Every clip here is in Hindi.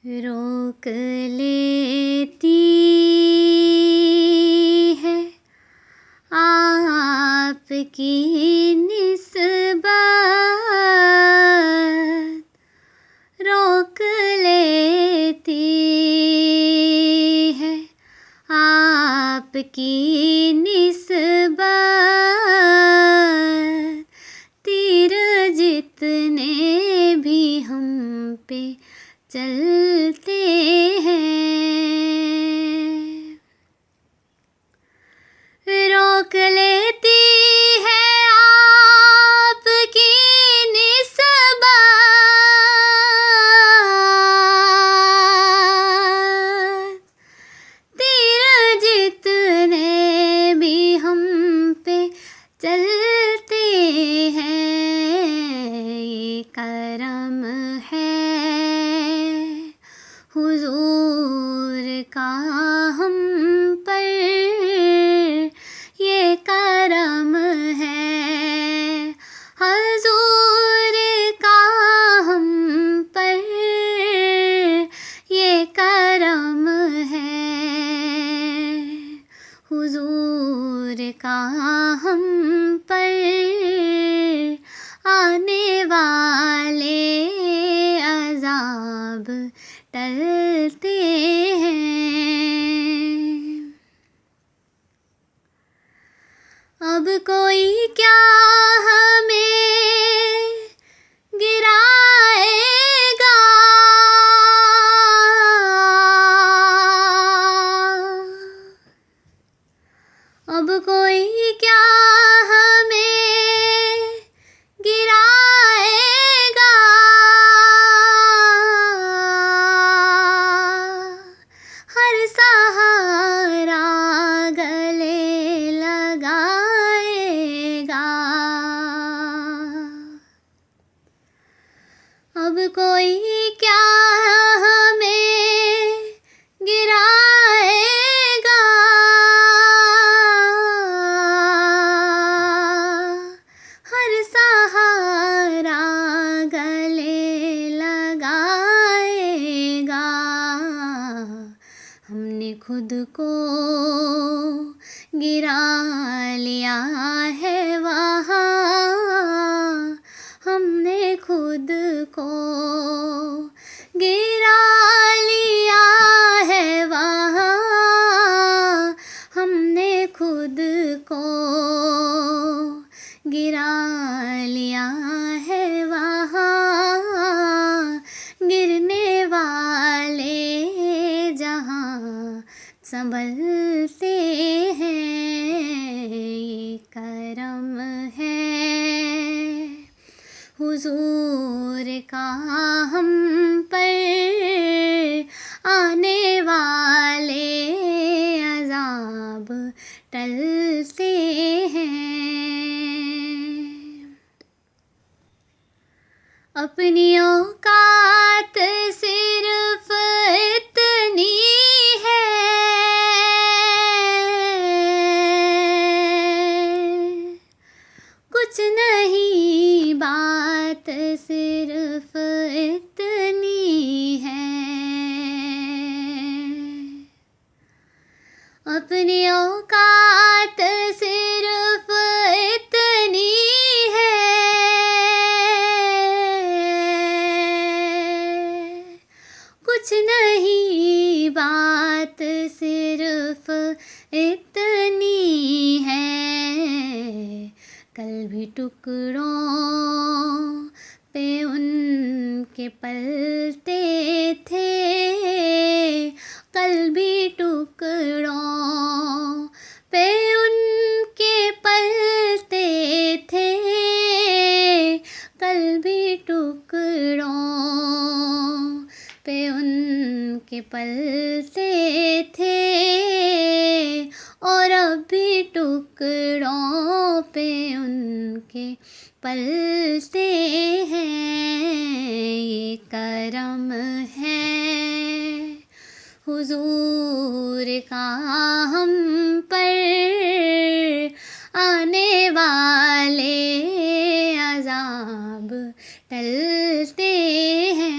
रोक लेती है आपकी निस्बत, रोक लेती है आपकी निस्बत। तीर जितने भी हम पे चलते हैं, रोक लेती है आपकी निस्बत। तीर जितने भी हम पे चलते हैं, ये करम है हुजूर का हम पर, ये करम है हुजूर का हम पर, ये करम है हुजूर का हम पर। आने वाले अज़ाब टलते हैं, अब कोई क्या हमें गिराएगा, अब कोई क्या हमें गिराएगा। हर सहारा गले लगाएगा, अब कोई क्या हमें गिराएगा। हर सहारा गले लगाएगा। हमने खुद को गिरा लिया है वहाँ, हमने खुद को गिरा लिया है वहाँ, हमने खुद को गिरा लिया है वहाँ। गिरने वाले जहाँ संभलते हैं, ये करम है हुजूर का हम पर। आने वाले अज़ाब टलते हैं, अपनी औकात सिर्फ इतनी है, कुछ नहीं बात सिर्फ इतनी है। अपनी औकात सिर्फ इतनी है, कुछ नहीं बात सिर्फ इतनी है। कल भी टुकड़ों पे उनके पलते थे, कल भी टुकड़ों पे उनके पलते थे, कल भी टुकड़ों पे उनके पलते थे, और अब भी टुकड़ों पे उनके पलते हैं, ये करम है हुजूर का हम पर। आने वाले अज़ाब टलते हैं,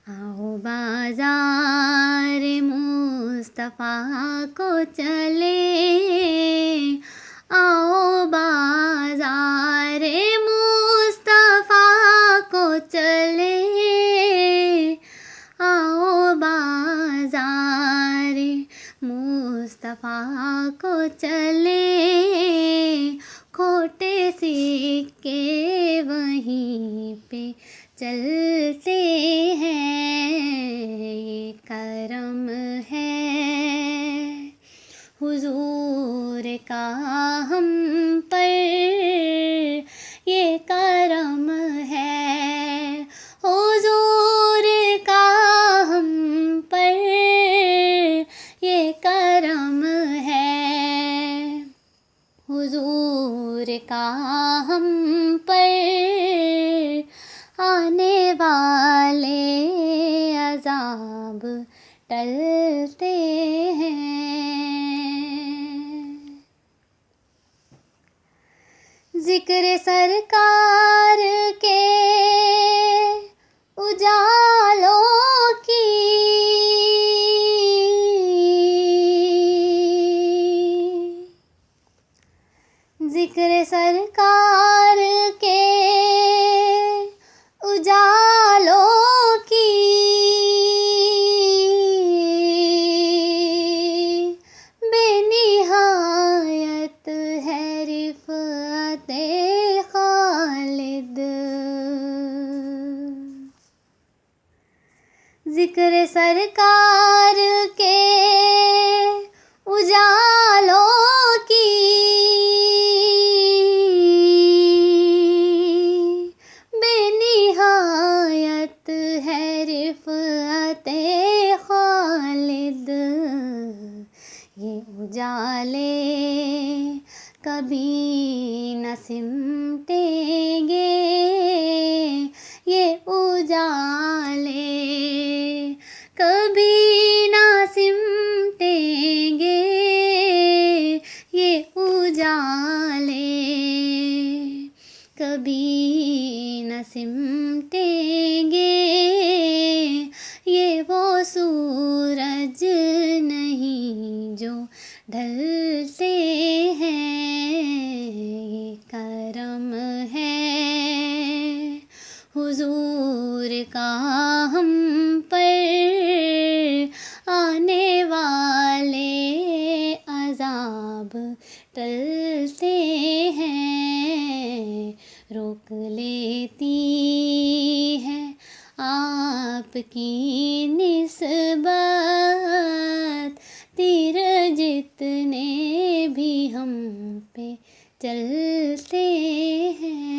आओ बाजार मुस्तफ़ा को चले, आओ बाजार मुस्तफ़ा को चले, आओ बाजार मुस्तफ़ा को चले, खोटे सिक्के वहीं पे चलते हैं, ये करम है हुजूर का हम पर, ये करम है हुजूर का हम पर, ये करम है हुजूर का हम पर, आने वाले अज़ाब टलते हैं। ज़िक्र सरकार के उजालों की, ज़िक्र सरकार के उजालों की, बेनिहायत है रिफ़अते खालिद। ज़िक्र सरकार के उजालों की, बेनिहायत है रिफ़अते खालिद। ये उजाले कभी न सिमटेंगे, ये उजाले कभी न सिमटेंगे, ये उजाले कभी न सिमटेंगे, ये वो सूरज नहीं जो ढलते हैं, ये करम है हुजूर का हम पर, आने वाले अज़ाब टलते हैं, रोक लेती है आपकी निस्बत, तीर जितने भी हम पे चलते हैं।